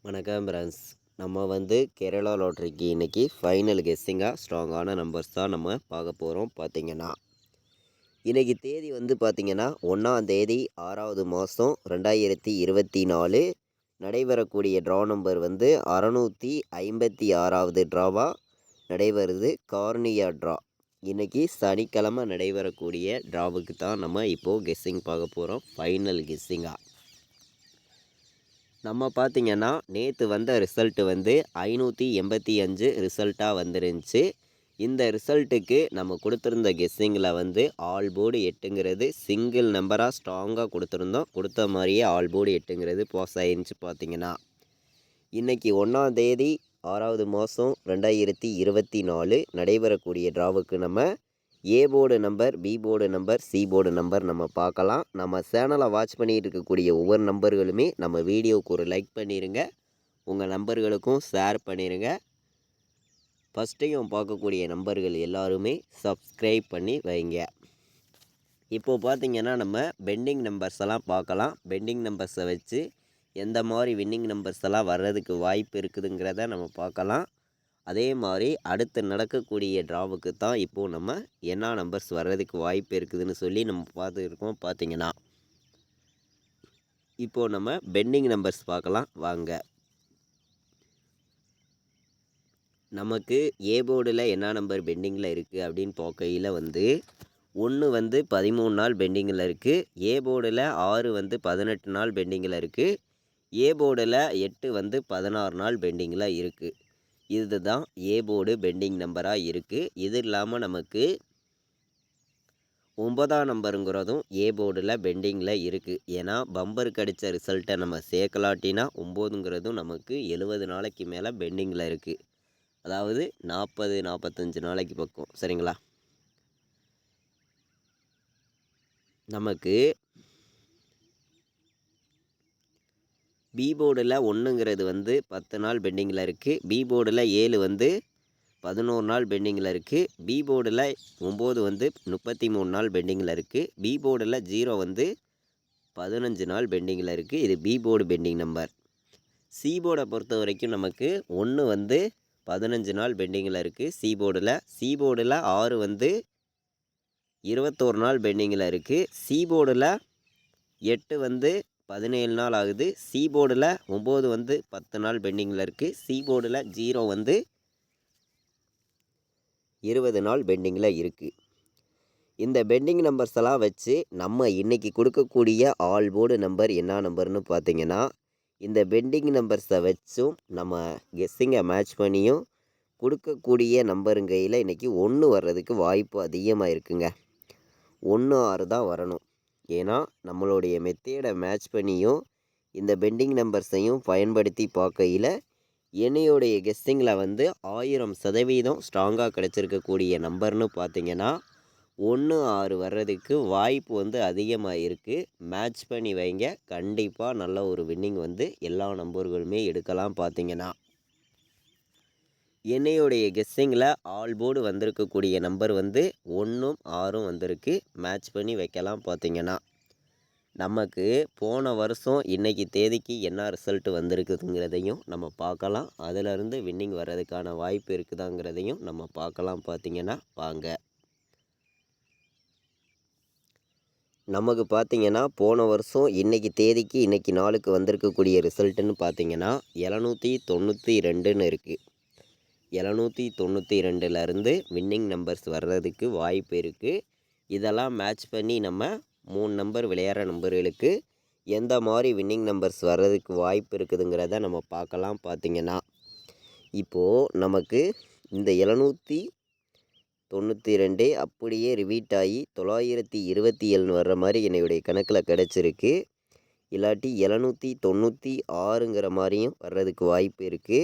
வணக்கம் ஃப்ரெண்ட்ஸ். நம்ம கேரளா லாட்ரிக்கு இன்றைக்கி ஃபைனல் கெஸ்ஸிங்காக ஸ்ட்ராங்கான நம்பர்ஸ் தான் நம்ம பார்க்க போகிறோம். பார்த்திங்கன்னா இன்றைக்கி தேதி பார்த்திங்கன்னா 1ஆம் தேதி 6வது மாதம் 2024 நடைபெறக்கூடிய ட்ரா நம்பர் 656வது ட்ராவாக நடைபெறுது. கார்னியா ட்ரா இன்றைக்கி சனிக்கிழமை நடைபெறக்கூடிய ட்ராவுக்கு தான் நம்ம இப்போது கெஸ்ஸிங் பார்க்க போகிறோம். ஃபைனல் கெஸ்ஸிங்காக நம்ம பார்த்திங்கன்னா நேற்று வந்த ரிசல்ட்டு 585 ரிசல்ட்டாக வந்துருந்துச்சு. இந்த ரிசல்ட்டுக்கு நம்ம கொடுத்துருந்த கெஸ்ஸிங்கில் ஆல் போர்டு 8ங்கிறது சிங்கிள் நம்பராக ஸ்ட்ராங்காக கொடுத்துருந்தோம். கொடுத்த மாதிரியே ஆல் போர்டு 8ங்கிறது பாஸ் ஆயிருந்துச்சு. பார்த்திங்கன்னா இன்றைக்கி 1ஆம் தேதி 6வது மாதம் 2024 நடைபெறக்கூடிய ட்ராவுக்கு நம்ம A board number, B board number, C board number நம்ம பார்க்கலாம். நம்ம சேனலை வாட்ச் பண்ணிகிட்டு இருக்கக்கூடிய ஒவ்வொரு நம்பர்களுமே நம்ம வீடியோவுக்கு ஒரு லைக் பண்ணிடுங்க. உங்கள் நம்பர்களுக்கும் ஷேர் பண்ணிடுங்க. ஃபஸ்ட்டையும் பார்க்கக்கூடிய நம்பர்கள் எல்லாருமே சப்ஸ்கிரைப் பண்ணி வைங்க. இப்போது பார்த்திங்கன்னா நம்ம பெண்டிங் நம்பர்ஸ் எல்லாம் பார்க்கலாம். பெண்டிங் நம்பர்ஸை வச்சு எந்த மாதிரி வின்னிங் நம்பர்ஸ் எல்லாம் வர்றதுக்கு வாய்ப்பு இருக்குதுங்கிறத நம்ம பார்க்கலாம். அதே மாதிரி அடுத்து நடக்கக்கூடிய ட்ராவுக்கு தான் இப்போது நம்ம என்ன நம்பர்ஸ் வர்றதுக்கு வாய்ப்பு இருக்குதுன்னு சொல்லி நம்ம பார்த்துருக்கோம். பார்த்திங்கன்னா இப்போது நம்ம பெண்டிங் நம்பர்ஸ் பார்க்கலாம் வாங்க. நமக்கு ஏ போர்டில் என்ன நம்பர் பெண்டிங்கில் இருக்குது அப்படின்னு பார்க்கையில் 1 13 நாள் பெண்டிங்கில் இருக்குது. ஏ போர்டில் 6 18 நாள் பெண்டிங்கில் இருக்குது. ஏ போர்டில் 8 16 நாள் பெண்டிங்கில் இருக்குது. இதுதான் ஏ போர்டு பெண்டிங் நம்பராக இருக்குது. இது இல்லாமல் நமக்கு 9ஆம் நம்பருங்கிறதும் ஏ போர்டில் பெண்டிங்கில் இருக்குது. ஏன்னா பம்பருக்கு அடித்த ரிசல்ட்டை நம்ம சேர்க்கலாட்டினா 9ங்கிறதும் நமக்கு 70 நாளைக்கு மேலே பெண்டிங்கில் இருக்குது. அதாவது 40-45 நாளைக்கு பக்கம். சரிங்களா? நமக்கு பி போர்டில் 1ங்கிறது 10 நாள் பெண்டிங்கில் இருக்குது. பி போர்டில் 7 11 நாள் பெண்டிங்கில் இருக்குது. பி போர்டில் 9 33 நாள் பெண்டிங்கில் இருக்குது. பி போர்டில் 0 15 நாள் பெண்டிங்கில் இருக்குது. இது B board pending number. C போர்டை பொறுத்த வரைக்கும் நமக்கு 1 15 நாள் பெண்டிங்கில் இருக்குது. சி போர்டில் 6 21 நாள் பெண்டிங்கில் இருக்குது. சி போர்டில் 8 17 நாள் ஆகுது. சி போர்டில் 9 10 நாள் பெண்டிங்கில் இருக்குது. சி போர்டில் 0 20 நாள் பெண்டிங்கில் இருக்குது. இந்த பெண்டிங் நம்பர்ஸ் எல்லாம் வச்சு நம்ம இன்றைக்கி கொடுக்கக்கூடிய ஆல் போர்டு நம்பர் என்ன நம்பர்னு பார்த்திங்கன்னா, இந்த பெண்டிங் நம்பர்ஸை வச்சும் நம்ம கெஸ்ஸிங்கை மேட்ச் பண்ணியும் கொடுக்கக்கூடிய நம்பருங்கையில் இன்றைக்கி 1 வர்றதுக்கு வாய்ப்பு அதிகமாக இருக்குங்க. 1 6 தான் வரணும். ஏன்னா நம்மளுடைய மெத்தேடை மேட்ச் பண்ணியும் இந்த பெண்டிங் நம்பர்ஸையும் பயன்படுத்தி பார்க்கையில் என்னையோடைய கெஸ்ஸிங்கில் 1000% ஸ்ட்ராங்காக கிடச்சிருக்கக்கூடிய நம்பர்னு பார்த்திங்கன்னா 1 6 வர்றதுக்கு வாய்ப்பு அதிகமாக இருக்குது. மேட்ச் பண்ணி வைங்க. கண்டிப்பாக நல்ல ஒரு வின்னிங் எல்லா நம்பர்களுமே எடுக்கலாம். பார்த்திங்கன்னா என்னையோடைய கெஸ்ஸிங்கில் ஆல் போர்டு வந்திருக்கக்கூடிய நம்பர் 1ம் 6ம் வந்திருக்கு. மேட்ச் பண்ணி வைக்கலாம். பார்த்திங்கன்னா நமக்கு போன வருஷம் இன்றைக்கி தேதிக்கு என்ன ரிசல்ட்டு வந்திருக்குதுங்கிறதையும் நம்ம பார்க்கலாம். அதிலிருந்து வின்னிங் வர்றதுக்கான வாய்ப்பு இருக்குதாங்கிறதையும் நம்ம பார்க்கலாம். பார்த்திங்கன்னா வாங்க. நமக்கு பார்த்திங்கன்னா போன வருஷம் இன்றைக்கி தேதிக்கு இன்றைக்கி நாளுக்கு வந்திருக்கக்கூடிய ரிசல்ட்டுன்னு பார்த்திங்கன்னா 792ன்னு இருக்குது. 792லேருந்து வின்னிங் நம்பர்ஸ் வர்றதுக்கு வாய்ப்பு இருக்குது. இதெல்லாம் மேட்ச் பண்ணி நம்ம 3 நம்பர் விளையாடுற நம்பர்களுக்கு எந்த மாதிரி வின்னிங் நம்பர்ஸ் வர்றதுக்கு வாய்ப்பு இருக்குதுங்கிறத நம்ம பார்க்கலாம். பார்த்திங்கன்னா இப்போது நமக்கு இந்த 792 அப்படியே ரிவீட் ஆகி 927 வர்ற மாதிரி என்னுடைய கணக்கில் கிடச்சிருக்கு. இல்லாட்டி 796ங்கிற மாதிரியும் வர்றதுக்கு வாய்ப்பு இருக்குது.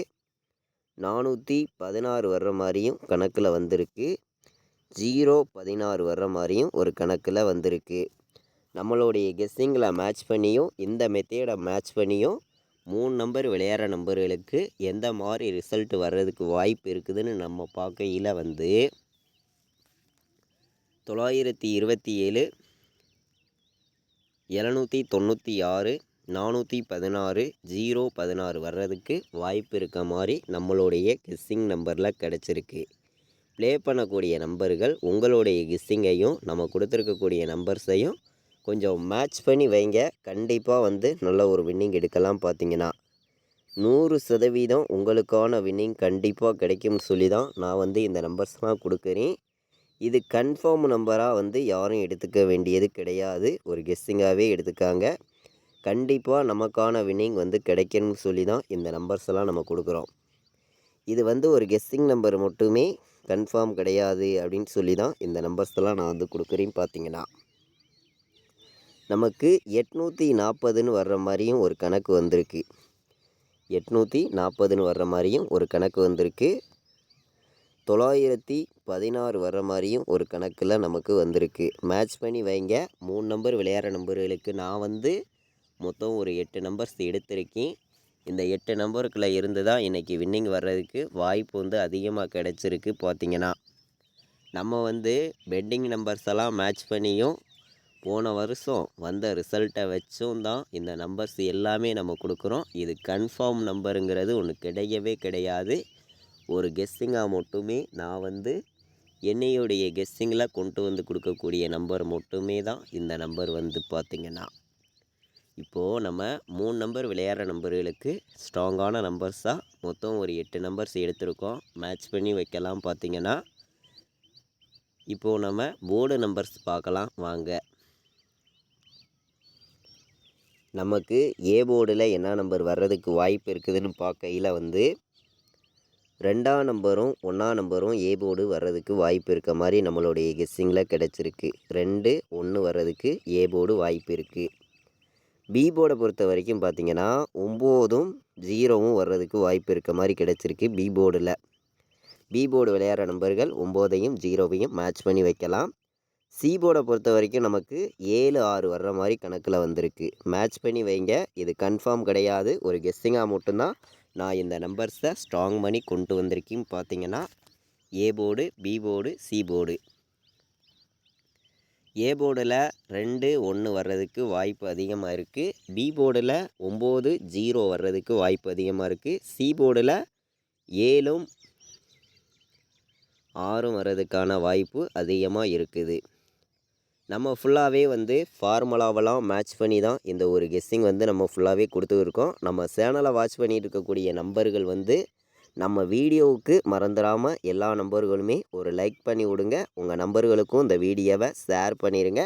416 வர்ற மாதிரியும் கணக்கில் வந்திருக்கு. 016 வர்ற மாதிரியும் ஒரு கணக்கில் வந்திருக்கு. நம்மளுடைய கெஸ்ஸிங்கில் மேட்ச் பண்ணியும் இந்த மெத்தேடை மேட்ச் பண்ணியும் 3 நம்பர் விளையாடுற நம்பர்களுக்கு எந்த மாதிரி ரிசல்ட் வர்றதுக்கு வாய்ப்பு இருக்குதுன்னு நம்ம பார்க்கையில் 927 796 416 016 வர்றதுக்கு வாய்ப்பு இருக்க மாதிரி நம்மளுடைய கெஸ்ஸிங் நம்பரில் கிடச்சிருக்கு. ப்ளே பண்ணக்கூடிய நம்பர்கள் உங்களுடைய கெஸ்ஸிங்கையும் நம்ம கொடுத்துருக்கக்கூடிய நம்பர்ஸையும் கொஞ்சம் மேட்ச் பண்ணி வைங்க. கண்டிப்பாக நல்ல ஒரு வின்னிங் எடுக்கலாம். பார்த்தீங்கன்னா 100% உங்களுக்கான வின்னிங் கண்டிப்பாக கிடைக்கும்னு சொல்லி தான் நான் இந்த நம்பர்ஸ்லாம் கொடுக்குறேன். இது கன்ஃபார்ம் நம்பராக யாரும் எடுத்துக்க வேண்டியது கிடையாது. ஒரு கெஸ்ஸிங்காகவே எடுத்துக்காங்க. கண்டிப்பாக நமக்கான வின்னிங் கிடைக்கணும்னு சொல்லி தான் இந்த நம்பர்ஸ் எல்லாம் நம்ம கொடுக்குறோம். இது ஒரு கெஸ்ஸிங் நம்பர் மட்டுமே, கன்ஃபார்ம் கிடையாது அப்படின்னு சொல்லி தான் இந்த நம்பர்ஸ் எல்லாம் நான் கொடுக்குறேன். பார்த்தீங்கன்னா நமக்கு 840ன்னு வர்ற மாதிரியும் ஒரு கணக்கு வந்திருக்கு. 840ன்னு வர்ற மாதிரியும் ஒரு கணக்கு வந்திருக்கு. 916 வர்ற மாதிரியும் ஒரு கணக்கில் நமக்கு வந்திருக்கு. மேட்ச் பண்ணி வைங்க. 3 நம்பர் விளையாடுற நம்பர்களுக்கு நான் மொத்தம் ஒரு 8 நம்பர்ஸ் எடுத்திருக்கேன். இந்த 8 நம்பருக்குள்ளே இருந்து தான் இன்றைக்கி வின்னிங் வர்றதுக்கு வாய்ப்பு அதிகமாக கிடச்சிருக்கு. பார்த்திங்கன்னா நம்ம பெட்டிங் நம்பர்ஸ் எல்லாம் மேட்ச் பண்ணியும் போன வருஷம் வந்த ரிசல்ட்டை வச்சும் தான் இந்த நம்பர்ஸ் எல்லாமே நம்ம கொடுக்குறோம். இது கன்ஃபார்ம் நம்பருங்கிறது ஒன்று கிடையவே கிடையாது. ஒரு கெஸ்ஸிங்காக மட்டுமே நான் என்னையுடைய கெஸ்ஸிங்கில் கொண்டு கொடுக்கக்கூடிய நம்பர் மட்டுமே தான் இந்த நம்பர் பார்த்திங்கன்னா இப்போது நம்ம 3 நம்பர் விளையாடுற நம்பர்களுக்கு ஸ்ட்ராங்கான நம்பர்ஸாக மொத்தம் ஒரு 8 நம்பர்ஸ் எடுத்திருக்கோம். மேட்ச் பண்ணி வைக்கலாம். பார்த்திங்கன்னா இப்போது நம்ம போர்டு நம்பர்ஸ் பார்க்கலாம் வாங்க. நமக்கு ஏ போர்டில் என்ன நம்பர் வர்றதுக்கு வாய்ப்பு இருக்குதுன்னு பார்க்கையில் 2ஆம் நம்பரும் 1ஆம் நம்பரும் ஏ போர்டு வர்றதுக்கு வாய்ப்பு இருக்க மாதிரி நம்மளுடைய கெஸ்ஸிங்கில் கிடச்சிருக்கு. 2 1 வர்றதுக்கு ஏ போர்டு வாய்ப்பு இருக்குது. பி போர்டை பொறுத்த வரைக்கும் பார்த்திங்கன்னா 9ம் 0வும் வர்றதுக்கு வாய்ப்பு இருக்க மாதிரி கிடச்சிருக்கு. பி போர்டில் பி போர்டு விளையாடுற நம்பர்கள் 9ஐயும் 0வையும் மேட்ச் பண்ணி வைக்கலாம். சி போர்டை பொறுத்த வரைக்கும் நமக்கு 7 6 வர்ற மாதிரி கணக்கில் வந்திருக்கு. மேட்ச் பண்ணி வைங்க. இது கன்ஃபார்ம் கிடையாது. ஒரு கெஸ்ஸிங்காக மட்டும்தான் நான் இந்த நம்பர்ஸை ஸ்ட்ராங் பண்ணி கொண்டு வந்திருக்கேன். பார்த்திங்கன்னா A board, B board, C board. A போர்டில் 2 1 வர்றதுக்கு வாய்ப்பு அதிகமாக இருக்குது. பி போர்டில் 9 0 வர்றதுக்கு வாய்ப்பு அதிகமாக இருக்குது. சி போர்டில் 7ம் 6ம் வர்றதுக்கான வாய்ப்பு அதிகமாக இருக்குது. நம்ம ஃபுல்லாகவே ஃபார்முலாவெல்லாம் மேட்ச் பண்ணி தான் இந்த ஒரு கெஸ்ஸிங் நம்ம ஃபுல்லாகவே கொடுத்துருக்கோம். நம்ம சேனலை வாட்ச் பண்ணிட்டு இருக்கக்கூடிய நம்பர்கள் நம்ம வீடியோவுக்கு மறந்துடாமல் எல்லா நம்பர்களுமே ஒரு லைக் பண்ணி விடுங்க. உங்கள் நம்பர்களுக்கும் இந்த வீடியோவை ஷேர் பண்ணிடுங்க.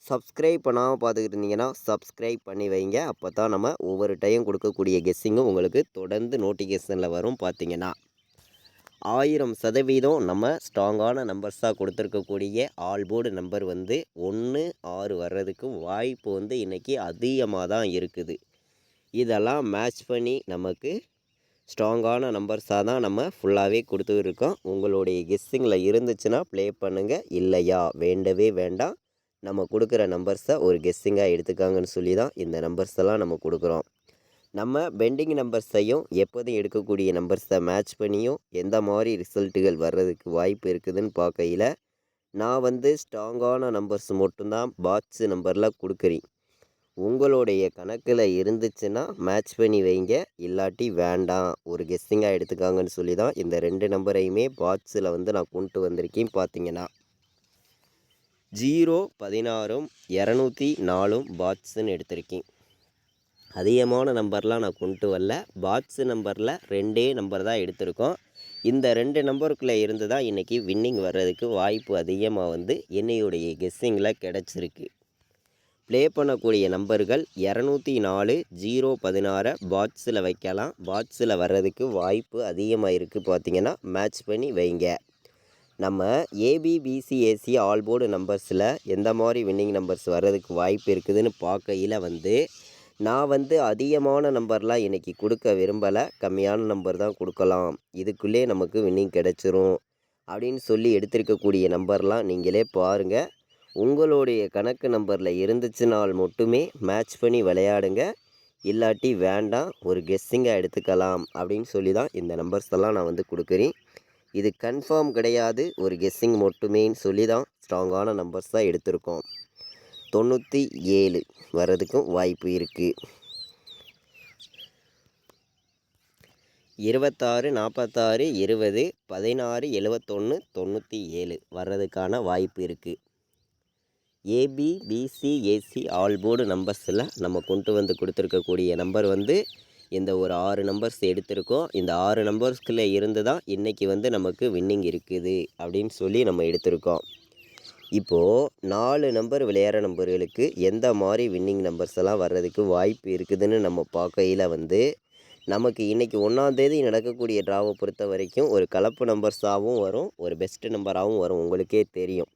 சப்ஸ்கிரைப் பண்ணாமல் பார்த்துக்கிட்டு இருந்தீங்கன்னா சப்ஸ்கிரைப் பண்ணி வைங்க. அப்போ தான் நம்ம ஒவ்வொரு டைம் கொடுக்கக்கூடிய கெஸ்ஸிங்கும் உங்களுக்கு தொடர்ந்து நோட்டிஃபிகேஷனில் வரும். பார்த்திங்கன்னா 1000% நம்ம ஸ்ட்ராங்கான நம்பர்ஸாக கொடுத்துருக்கக்கூடிய ஆல் போர்டு நம்பர் 1 6 வர்றதுக்கு வாய்ப்பு இன்றைக்கி அதிகமாக தான் இருக்குது. இதெல்லாம் மேட்ச் பண்ணி நமக்கு ஸ்ட்ராங்கான நம்பர்ஸாக தான் நம்ம ஃபுல்லாகவே கொடுத்துருக்கோம். உங்களுடைய கெஸ்ஸிங்கில் இருந்துச்சுன்னா ப்ளே பண்ணுங்கள். இல்லையா வேண்டவே வேண்டாம். நம்ம கொடுக்குற நம்பர்ஸை ஒரு கெஸ்ஸிங்காக எடுத்துக்காங்கன்னு சொல்லி தான் இந்த நம்பர்ஸ் எல்லாம் நம்ம கொடுக்குறோம். நம்ம பெண்டிங் நம்பர்ஸையும் எப்போதும் எடுக்கக்கூடிய நம்பர்ஸை மேட்ச் பண்ணியும் எந்த மாதிரி ரிசல்ட்டுகள் வர்றதுக்கு வாய்ப்பு இருக்குதுன்னு பார்க்கையில் நான் ஸ்ட்ராங்கான நம்பர்ஸ் மட்டும்தான் பாக்ஸ் நம்பரில் கொடுக்குறேன். உங்களுடைய கணக்கில் இருந்துச்சுன்னா மேட்ச் பண்ணி வைங்க. இல்லாட்டி வேண்டாம், ஒரு கெஸ்ஸிங்காக எடுத்துக்காங்கன்னு சொல்லி தான் இந்த 2 நம்பரையுமே பாக்ஸில் நான் கொண்டு வந்திருக்கேன். பார்த்திங்கன்னா 0 16ம் 204ம் பாக்ஸுன்னு எடுத்திருக்கேன். அதிகமான நம்பர்லாம் நான் கொண்டு வரல. பாக்ஸு நம்பரில் 2 நம்பர் தான் எடுத்திருக்கோம். இந்த 2 நம்பருக்குள்ளே இருந்து தான் இன்றைக்கி வின்னிங் வர்றதுக்கு வாய்ப்பு அதிகமாக என்னையுடைய கெஸ்ஸிங்கில் கிடச்சிருக்கு. ப்ளே பண்ணக்கூடிய நம்பர்கள் 204 016 பாக்ஸில் வைக்கலாம். பாக்ஸில் வர்றதுக்கு வாய்ப்பு அதிகமாக இருக்குது. பார்த்திங்கன்னா மேட்ச் பண்ணி வைங்க. நம்ம ஏபிபிசிஏசி ஆல் போர்டு நம்பர்ஸில் எந்த மாதிரி வின்னிங் நம்பர்ஸ் வர்றதுக்கு வாய்ப்பு இருக்குதுன்னு பார்க்கையில் நான் அதிகமான நம்பர்லாம் இன்றைக்கி கொடுக்க விரும்பலை. கம்மியான நம்பர் தான் கொடுக்கலாம். இதுக்குள்ளே நமக்கு வின்னிங் கிடச்சிரும் அப்படின்னு சொல்லி எடுத்திருக்கக்கூடிய நம்பர்லாம் நீங்களே பாருங்கள். உங்களுடைய கணக்கு நம்பரில் இருந்துச்சுனால் மட்டுமே மேட்ச் பண்ணி விளையாடுங்க. இல்லாட்டி வேண்டாம், ஒரு கெஸ்ஸிங்காக எடுத்துக்கலாம் அப்படின்னு சொல்லி தான் இந்த நம்பர்ஸ் எல்லாம் நான் கொடுக்குறேன். இது கன்ஃபார்ம் கிடையாது. ஒரு கெஸ்ஸிங் மட்டுமேன்னு சொல்லி தான் ஸ்ட்ராங்கான நம்பர்ஸாக எடுத்திருக்கோம். 97 வர்றதுக்கும் வாய்ப்பு இருக்குது. 26 46 20 16 71 97 வர்றதுக்கான வாய்ப்பு இருக்குது. AB BC AC all board நம்பர்ஸில் நம்ம கொண்டு வந்து கொடுத்துருக்கக்கூடிய நம்பர் வந்து இந்த ஒரு 6 நம்பர்ஸ் எடுத்திருக்கோம். இந்த 6 நம்பர்ஸ்குள்ளே இருந்து தான் இன்றைக்கி வந்து நமக்கு வின்னிங் இருக்குது அப்படின்னு சொல்லி நம்ம எடுத்திருக்கோம். இப்போது 4 நம்பர் விளையாடுற நம்பர்களுக்கு எந்த மாதிரி வின்னிங் நம்பர்ஸ் எல்லாம் வர்றதுக்கு வாய்ப்பு இருக்குதுன்னு நம்ம பார்க்கையில் வந்து நமக்கு இன்றைக்கி 1ஆந்தேதி நடக்கக்கூடிய ட்ராவை பொறுத்த வரைக்கும் ஒரு கலப்பு நம்பர்ஸாகவும் வரும், ஒரு பெஸ்ட்டு நம்பராகவும் வரும். உங்களுக்கே தெரியும்.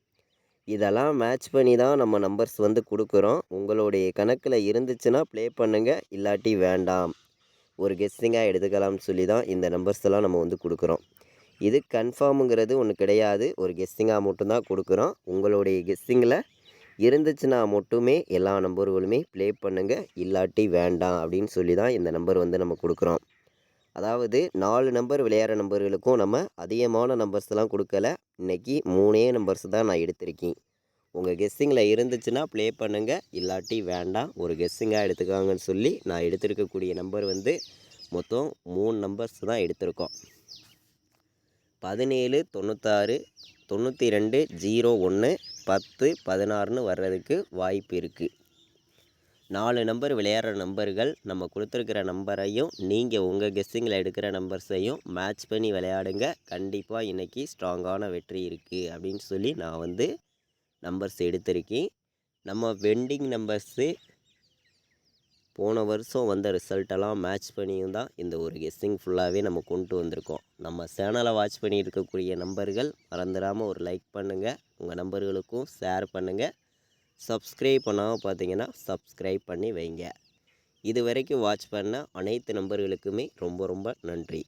இதெல்லாம் மேட்ச் பண்ணி தான் நம்ம நம்பர்ஸ் வந்து கொடுக்குறோம். உங்களுடைய கணக்கில் இருந்துச்சுன்னா ப்ளே பண்ணுங்கள், இல்லாட்டி வேண்டாம், ஒரு கெஸ்ஸிங்காக எடுத்துக்கலாம்னு சொல்லி தான் இந்த நம்பர்ஸ் எல்லாம் நம்ம வந்து கொடுக்குறோம். இது கன்ஃபார்முங்கிறது ஒன்று கிடையாது, ஒரு கெஸ்ஸிங்காக மட்டும்தான் கொடுக்குறோம். உங்களுடைய கெஸ்ஸிங்கில் இருந்துச்சுன்னா மட்டுமே எல்லா நம்பர்களுமே ப்ளே பண்ணுங்கள், இல்லாட்டி வேண்டாம் அப்படின்னு சொல்லி தான் இந்த நம்பர் வந்து நம்ம கொடுக்குறோம். அதாவது 4 நம்பர் விளையாடுற நம்பர்களுக்கும் நம்ம அதிகமான நம்பர்ஸ்லாம் கொடுக்கல. இன்றைக்கி 3 நம்பர்ஸ் தான் நான் எடுத்திருக்கேன். உங்கள் கெஸ்ஸிங்கில் இருந்துச்சுன்னா ப்ளே பண்ணுங்கள், இல்லாட்டி வேண்டாம், ஒரு கெஸ்ஸிங்காக எடுத்துக்காங்கன்னு சொல்லி நான் எடுத்திருக்கக்கூடிய நம்பர் வந்து மொத்தம் 3 நம்பர்ஸ் தான் எடுத்திருக்கோம். 17 96 92 01 10 16ன்னு வர்றதுக்கு வாய்ப்பு இருக்குது. 4 நம்பர் விளையாடுற நம்பர்கள் நம்ம கொடுத்துருக்கிற நம்பரையும் நீங்கள் உங்கள் கெஸ்ஸிங்கில் எடுக்கிற நம்பர்ஸையும் மேட்ச் பண்ணி விளையாடுங்க. கண்டிப்பாக இன்றைக்கி ஸ்ட்ராங்கான வெற்றி இருக்குது அப்படின்னு சொல்லி நான் வந்து நம்பர்ஸ் எடுத்திருக்கேன். நம்ம வெண்டிங் நம்பர்ஸு போன வருஷம் வந்த ரிசல்ட்டெல்லாம் மேட்ச் பண்ணியும் தான் இந்த ஒரு கெஸ்ஸிங் ஃபுல்லாகவே நம்ம கொண்டு வந்திருக்கோம். நம்ம சேனலை வாட்ச் பண்ணி இருக்கக்கூடிய நம்பர்கள் மறந்துடாமல் ஒரு லைக் பண்ணுங்கள், உங்கள் நம்பர்களுக்கும் ஷேர் பண்ணுங்கள். சப்ஸ்கிரைப் பண்ணாமல் பார்த்தீங்கன்னா சப்ஸ்கிரைப் பண்ணி வைங்க. இது வரைக்கும் வாட்ச் பண்ண அனைத்து நம்பர்களுக்குமே ரொம்ப ரொம்ப நன்றி.